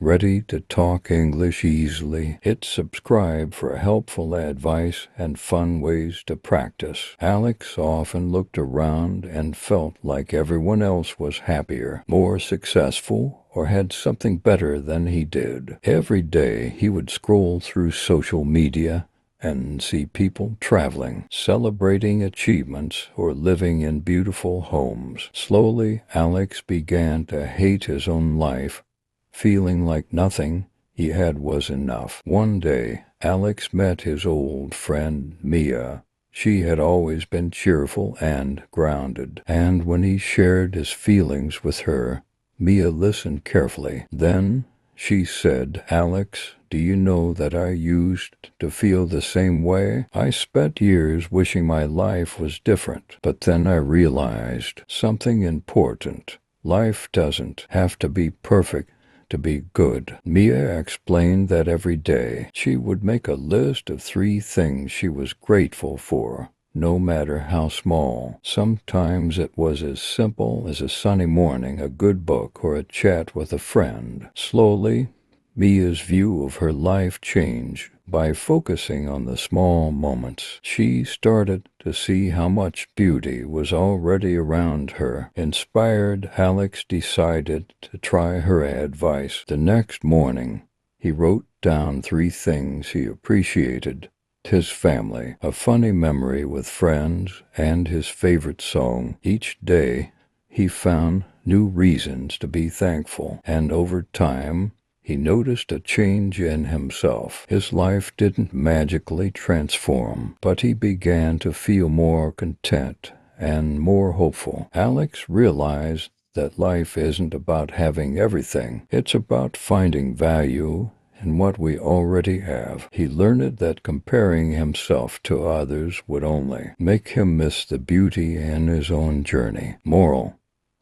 Ready to talk English easily? Hit subscribe for helpful advice and fun ways to practice. Alex often looked around and felt like everyone else was happier, more successful, or had something better than he did. Every day he would scroll through social media and see people traveling, celebrating achievements, or living in beautiful homes. Slowly, Alex began to hate his own life, feeling like nothing he had was enough. One day, Alex met his old friend Mia. She had always been cheerful and grounded, and when he shared his feelings with her, Mia listened carefully. Then she said, "Alex, do you know that I used to feel the same way? I spent years wishing my life was different, but then I realized something important. Life doesn't have to be perfect to be good." Mia explained that every day she would make a list of 3 things she was grateful for, no matter how small. Sometimes it was as simple as a sunny morning, a good book, or a chat with a friend. Slowly, Mia's view of her life changed. By focusing on the small moments, she started to see how much beauty was already around her. Inspired, Alex decided to try her advice. The next morning, he wrote down 3 things he appreciated: his family, a funny memory with friends, and his favorite song. Each day, he found new reasons to be thankful, and over time, he noticed a change in himself. His life didn't magically transform, but he began to feel more content and more hopeful. Alex realized that life isn't about having everything. It's about finding value in what we already have. He learned that comparing himself to others would only make him miss the beauty in his own journey. Moral: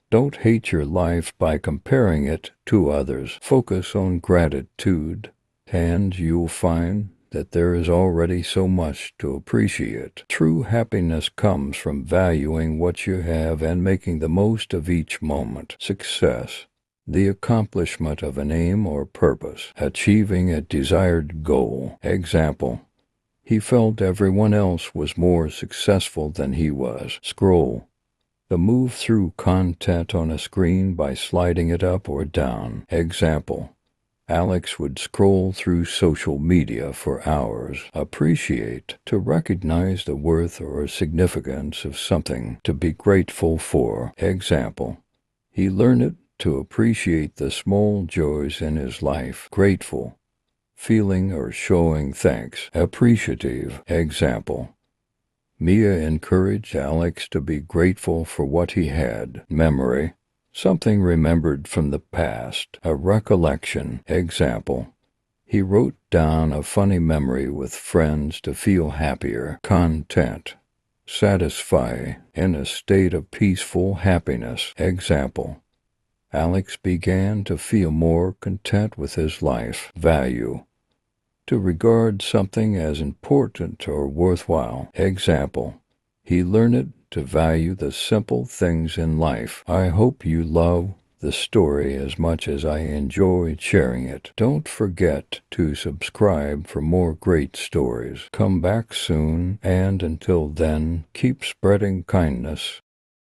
don't hate your life by comparing it to others. Focus on gratitude, and you'll find that there is already so much to appreciate. True happiness comes from valuing what you have and making the most of each moment. Success: the accomplishment of an aim or purpose, achieving a desired goal. Example: he felt everyone else was more successful than he was. Scroll: the move through content on a screen by sliding it up or down. Example: Alex would scroll through social media for hours. Appreciate: to recognize the worth or significance of something to be grateful for. Example: he learned to appreciate the small joys in his life. Grateful: feeling or showing thanks. Appreciative. Example: Mia encouraged Alex to be grateful for what he had. Memory: something remembered from the past, a recollection. Example: he wrote down a funny memory with friends to feel happier. Content: satisfy, in a state of peaceful happiness. Example: Alex began to feel more content with his life. Value: to regard something as important or worthwhile. Example: he learned to value the simple things in life. I hope you love the story as much as I enjoyed sharing it. Don't forget to subscribe for more great stories. Come back soon, and until then, keep spreading kindness